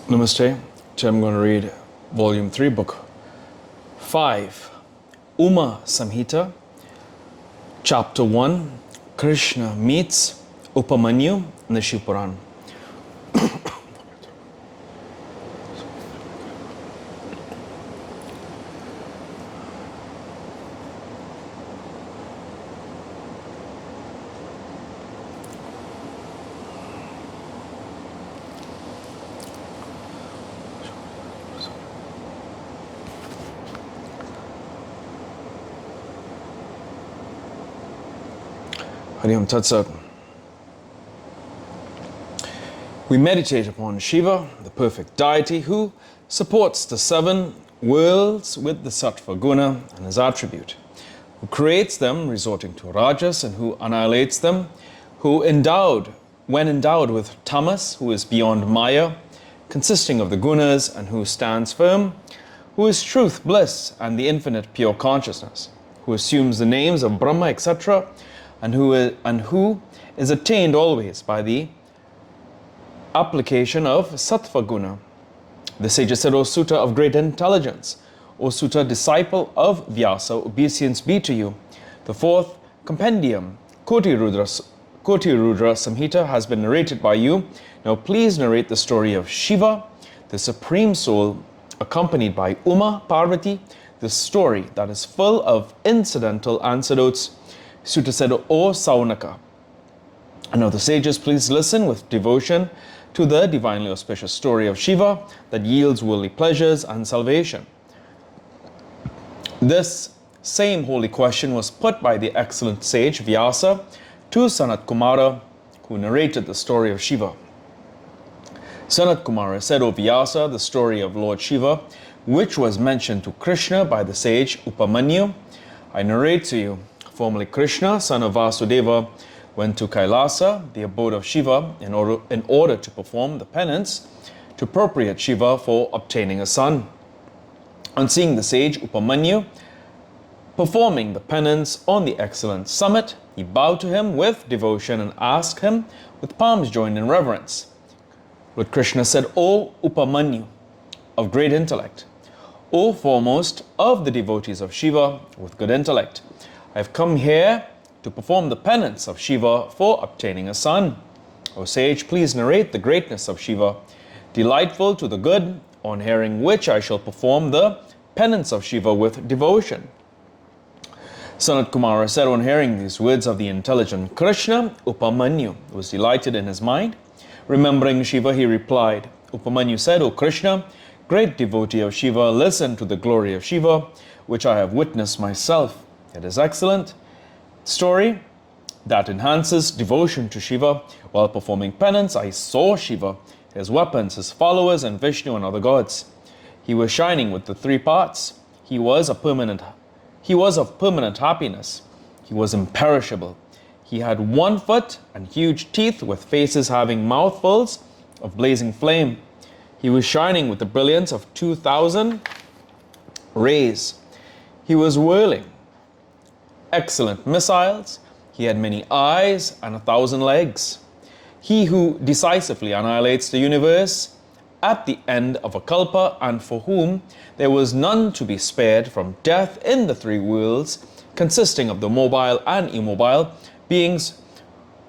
Namaste. Today I'm going to read Volume 3, Book 5, UmaSamhita, Chapter 1, Krishna meets Upamanyu in the Shiv Puran. Hariyam Tat Sat. We meditate upon Shiva, the perfect deity who supports the 7 worlds with the Sattva Guna and his attribute, who creates them resorting to Rajas and who annihilates them, when endowed with Tamas, who is beyond Maya, consisting of the Gunas, and who stands firm, who is truth, bliss, and the infinite pure consciousness, who assumes the names of Brahma, etc., and who is attained always by the application of Sattva Guna. The sages said, O Sutta of great intelligence, O Sutta, disciple of Vyasa, obeisance be to you. The 4th compendium, Koti Rudra Samhita, has been narrated by you. Now please narrate the story of Shiva, the Supreme Soul, accompanied by Uma, Parvati, the story that is full of incidental anecdotes. Sutta said, O Saunaka. And now the sages, please listen with devotion to the divinely auspicious story of Shiva that yields worldly pleasures and salvation. This same holy question was put by the excellent sage Vyasa to Sanat Kumara, who narrated the story of Shiva. Sanat Kumara said, O Vyasa, the story of Lord Shiva, which was mentioned to Krishna by the sage Upamanyu, I narrate to you. Formerly Krishna, son of Vasudeva, went to Kailasa, the abode of Shiva, in order to perform the penance to appropriate Shiva for obtaining a son. On seeing the sage Upamanyu performing the penance on the excellent summit, he bowed to him with devotion and asked him with palms joined in reverence. Lord Krishna said, O Upamanyu, of great intellect, O foremost of the devotees of Shiva with good intellect, I have come here to perform the penance of Shiva for obtaining a son. O sage, please narrate the greatness of Shiva, delightful to the good, on hearing which I shall perform the penance of Shiva with devotion. Sanat Kumara said, on hearing these words of the intelligent Krishna, Upamanyu was delighted in his mind. Remembering Shiva, he replied. Upamanyu said, O Krishna, great devotee of Shiva, listen to the glory of Shiva, which I have witnessed myself. It is excellent story that enhances devotion to Shiva. While performing penance, I saw Shiva, his weapons, his followers, and Vishnu and other gods. He was shining with the 3 parts. He was of permanent happiness. He was imperishable. He had 1 foot and huge teeth with faces having mouthfuls of blazing flame. He was shining with the brilliance of 2,000 rays. He was whirling excellent missiles. He had many eyes and 1,000 legs. He who decisively annihilates the universe at the end of a kalpa, and for whom there was none to be spared from death in the 3 worlds, consisting of the mobile and immobile beings,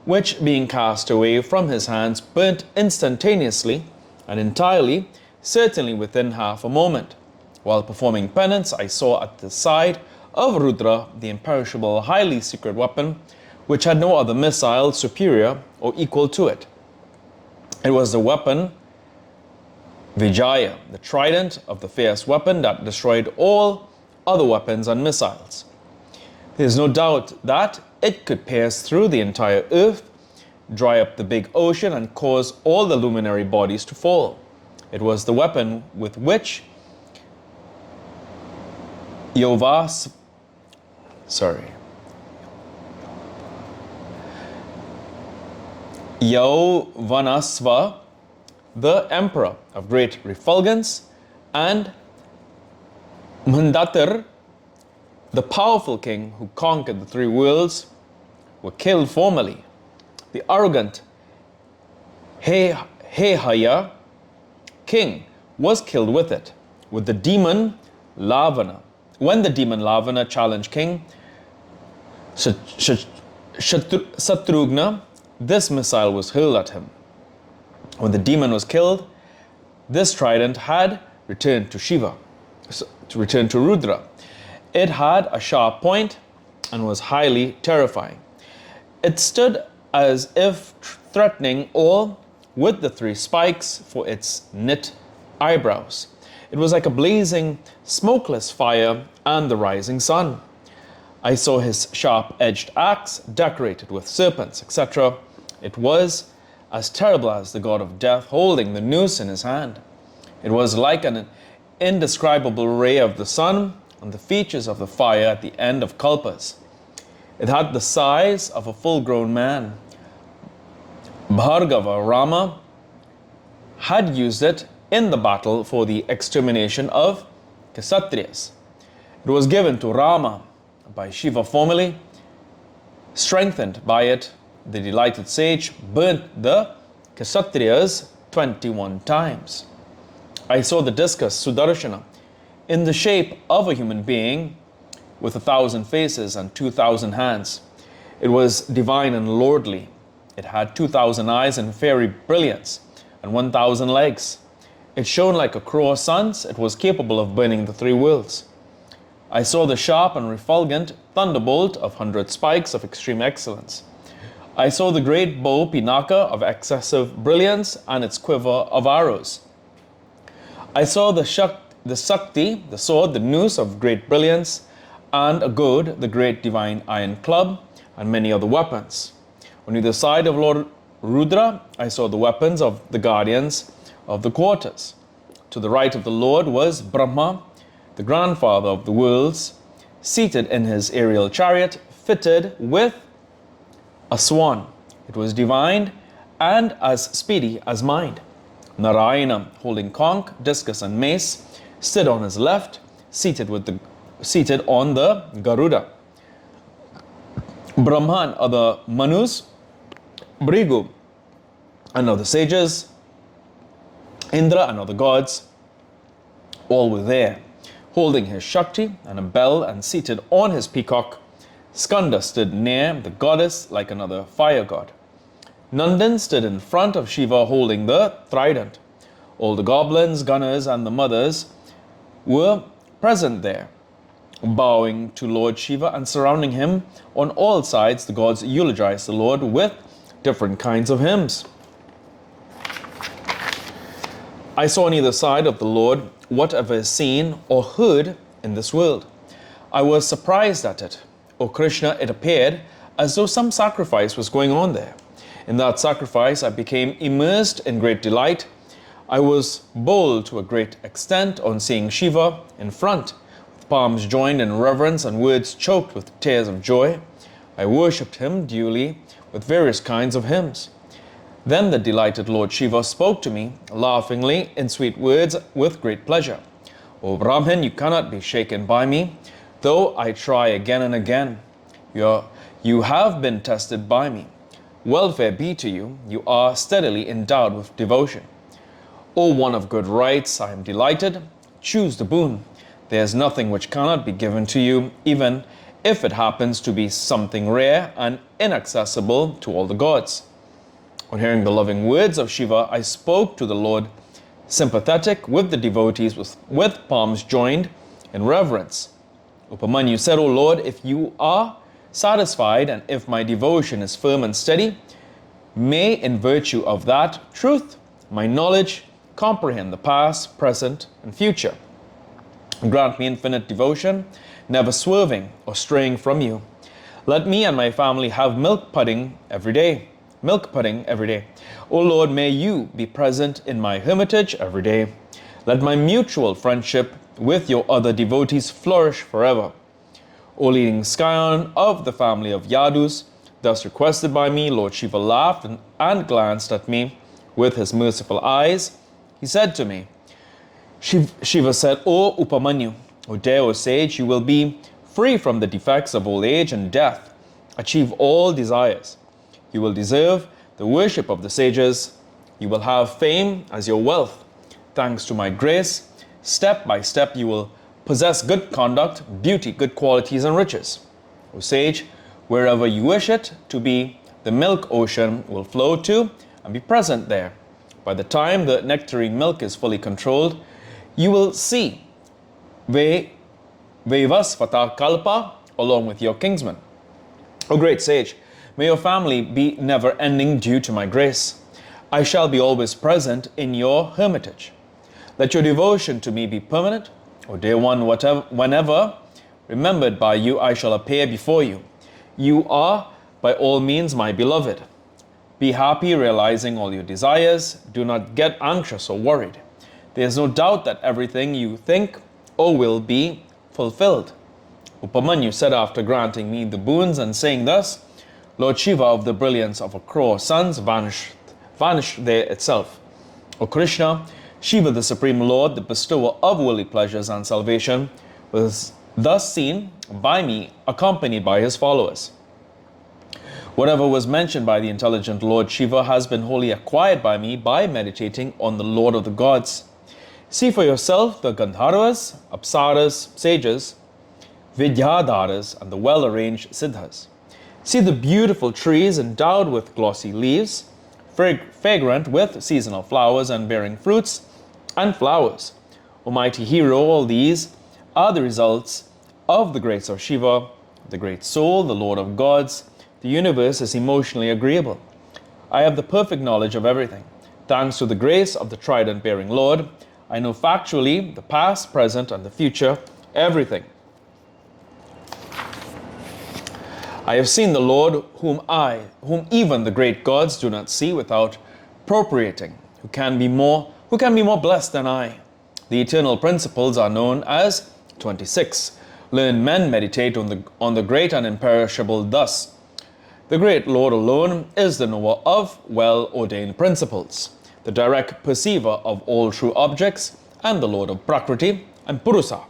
which being cast away from his hands burnt instantaneously and entirely, certainly within half a moment. While performing penance, I saw at the side of Rudra the imperishable, highly secret weapon, which had no other missile superior or equal to it. It was the weapon Vijaya, the trident of the fierce weapon that destroyed all other weapons and missiles. There is no doubt that it could pierce through the entire earth, dry up the big ocean, and cause all the luminary bodies to fall. It was the weapon with which Yavanasva, the emperor of great refulgence, and Mandatar, the powerful king who conquered the 3 worlds, were killed formerly. The arrogant Hehaya king was killed with it, with the demon Lavana. When the demon Lavana challenged King Satrugna, this missile was hurled at him. When the demon was killed, this trident had returned to Shiva, to return to Rudra. It had a sharp point and was highly terrifying. It stood as if threatening all with the 3 spikes for its knit eyebrows. It was like a blazing, smokeless fire and the rising sun. I saw his sharp-edged axe decorated with serpents, etc. It was as terrible as the god of death holding the noose in his hand. It was like an indescribable ray of the sun and the features of the fire at the end of Kalpas. It had the size of a full-grown man. Bhargava Rama had used it in the battle for the extermination of Kshatriyas. It was given to Rama by Shiva formally. Strengthened by it, the delighted sage burnt the Kshatriyas 21 times. I saw the discus Sudarshana in the shape of a human being with 1,000 faces and 2,000 hands. It was divine and lordly. It had 2,000 eyes and fairy brilliance and 1,000 legs. It shone like a crow's suns. It was capable of burning the 3 worlds. I saw the sharp and refulgent thunderbolt of 100 spikes of extreme excellence. I saw the great bow Pinaka of excessive brilliance and its quiver of arrows. I saw the Sakti, the sword, the noose of great brilliance, and a goad, the great divine iron club, and many other weapons. On either side of Lord Rudra, I saw the weapons of the guardians of the quarters. To the right of the Lord was Brahma, the grandfather of the worlds, seated in his aerial chariot, fitted with a swan. It was divine and as speedy as mind. Narayana, holding conch, discus, and mace, stood on his left, seated on the Garuda. Brahman, other Manus, Brigu, and other sages, Indra and other gods, all were there, holding his Shakti and a bell, and seated on his peacock. Skanda stood near the goddess like another fire god. Nandan stood in front of Shiva holding the trident. All the goblins, gunners, and the mothers were present there, bowing to Lord Shiva, and surrounding him on all sides. The gods eulogized the Lord with different kinds of hymns. I saw on either side of the Lord whatever is seen or heard in this world. I was surprised at it. O Krishna, it appeared as though some sacrifice was going on there. In that sacrifice, I became immersed in great delight. I was bold to a great extent on seeing Shiva in front, with palms joined in reverence and words choked with tears of joy. I worshipped him duly with various kinds of hymns. Then the delighted Lord Shiva spoke to me, laughingly, in sweet words, with great pleasure. O Brahman, you cannot be shaken by me, though I try again and again. You have been tested by me. Welfare be to you, you are steadily endowed with devotion. O one of good rights, I am delighted. Choose the boon. There is nothing which cannot be given to you, even if it happens to be something rare and inaccessible to all the gods. On hearing the loving words of Shiva, I spoke to the Lord, sympathetic with the devotees, with palms joined in reverence. Upamanyu said, O Lord, if you are satisfied and if my devotion is firm and steady, may in virtue of that truth, my knowledge comprehend the past, present, and future. Grant me infinite devotion, never swerving or straying from you. Let me and my family have milk pudding every day. O Lord, may you be present in my hermitage every day. Let my mutual friendship with your other devotees flourish forever. O leading scion of the family of Yadus, thus requested by me, Lord Shiva laughed and glanced at me with his merciful eyes. He said to me, Shiva said, O Upamanyu, O dear, O sage, you will be free from the defects of old age and death. Achieve all desires. You will deserve the worship of the sages. You will have fame as your wealth. thanks to my grace, step by step you will possess good conduct, beauty, good qualities, and riches. O sage, wherever you wish it to be, the milk ocean will flow to and be present there. By the time the nectarine milk is fully controlled, you will see Vaivasvata Kalpa along with your kinsmen. O great sage, may your family be never ending due to my grace. I shall be always present in your hermitage. Let your devotion to me be permanent. O dear one, whenever remembered by you, I shall appear before you. You are by all means my beloved. Be happy realizing all your desires. Do not get anxious or worried. There is no doubt that everything you think or will be fulfilled. Upamanyu said after granting me the boons and saying thus, Lord Shiva of the brilliance of a crore suns vanished there itself. O Krishna, Shiva the Supreme Lord, the bestower of worldly pleasures and salvation, was thus seen by me accompanied by his followers. Whatever was mentioned by the intelligent Lord Shiva has been wholly acquired by me by meditating on the Lord of the gods. See for yourself the Gandharvas, Apsaras, sages, Vidyadharas, and the well-arranged Siddhas. See the beautiful trees endowed with glossy leaves, fragrant with seasonal flowers and bearing fruits and flowers. O mighty hero, all these are the results of the grace of Shiva, the great soul, the Lord of gods. The universe is emotionally agreeable. I have the perfect knowledge of everything. Thanks to the grace of the trident-bearing Lord, I know factually the past, present, and the future, everything. I have seen the Lord whom even the great gods do not see without appropriating, who can be more blessed than I. The eternal principles are known as 26. Learned men meditate on the great and imperishable thus. The great Lord alone is the knower of well-ordained principles, the direct perceiver of all true objects, and the Lord of Prakriti and Purusa.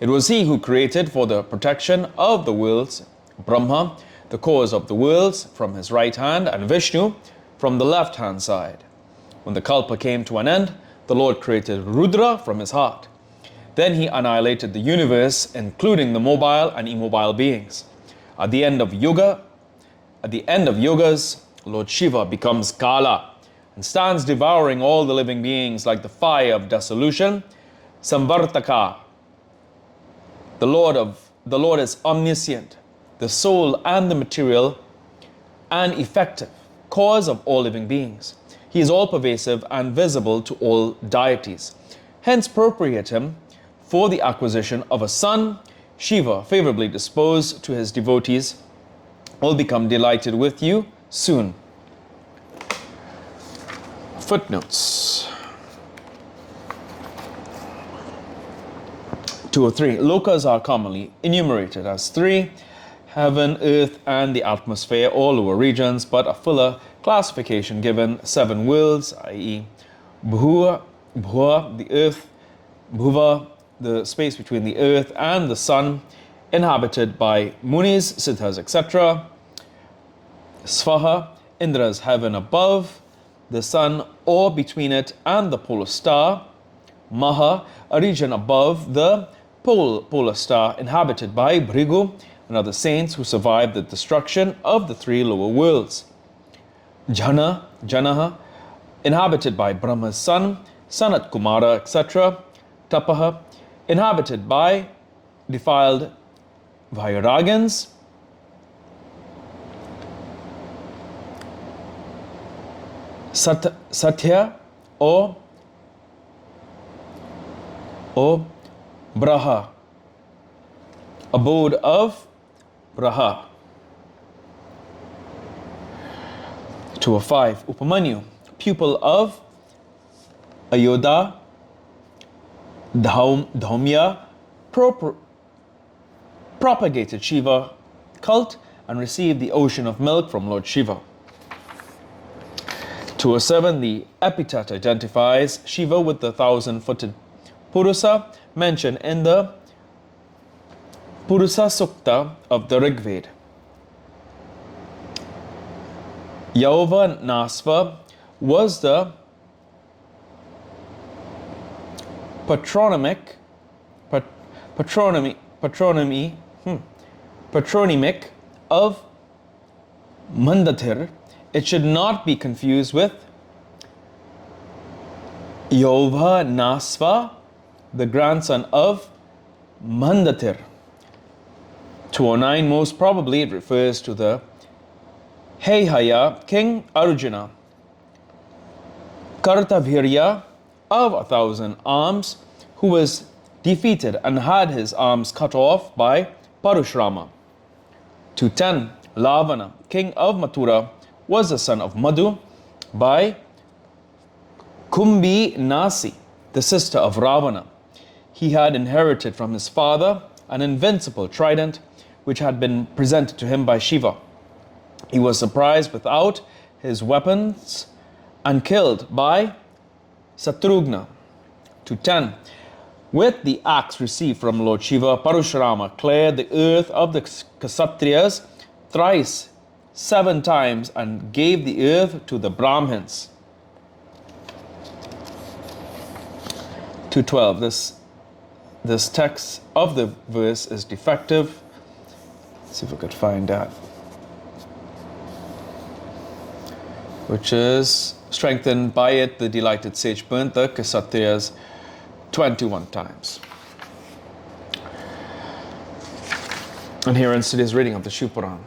It was he who created for the protection of the worlds Brahma, the cause of the worlds, from his right hand, and Vishnu from the left-hand side. When the Kalpa came to an end, the Lord created Rudra from his heart. Then he annihilated the universe, including the mobile and immobile beings. At the end of yugas, Lord Shiva becomes Kala and stands devouring all the living beings like the fire of dissolution. Samvartaka. The Lord is omniscient, the soul and the material and effective cause of all living beings. He is all-pervasive and visible to all deities. Hence, appropriate him for the acquisition of a son. Shiva, favorably disposed to his devotees, will become delighted with you soon. Footnotes. 2 or 3. Lokas are commonly enumerated as 3. Heaven, earth, and the atmosphere, all lower regions, but a fuller classification given 7 worlds, i.e. Bhuva, the earth, Bhuva, the space between the earth and the sun, inhabited by Munis, Siddhas, etc. Svaha, Indra's heaven above, the sun or between it and the polar star. Maha, a region above the polar star, inhabited by Bhrigu and other saints who survived the destruction of the 3 lower worlds. Janaha, inhabited by Brahma's son, Sanat Kumara, etc. Tapaha, inhabited by defiled Vairagans. Satya or Braha, abode of Braha. 2 or 5. Upamanyu, pupil of Ayodhya, Dhaumya, propagated Shiva cult and received the ocean of milk from Lord Shiva. 207. The epithet identifies Shiva with the 1,000-footed Purusa mentioned in the Purusa Sukta of the Rigveda. Yauva Nasva was the patronymic, pat, patronymic of Mandathir, it should not be confused with Yova Nasva, the grandson of Mandathir. 209, most probably it refers to the Heyhaya, King Arjuna, Kartavirya of 1,000 arms, who was defeated and had his arms cut off by Parashurama. 210, Lavana, king of Mathura, was the son of Madhu by Kumbhi Nasi, the sister of Ravana. He had inherited from his father an invincible trident which had been presented to him by Shiva. He was surprised without his weapons and killed by Satrugna. 210. With the axe received from Lord Shiva, Parashurama cleared the earth of the Kshatriyas thrice, 7 times, and gave the earth to the Brahmins. 212. This text of the verse is defective. Let's see if we could find that. Which is strengthened by it, the delighted sage burnt the Kshatriyas 21 times. And here ends today's reading of the Shiv Puran.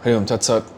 Hari Om Tat Sat.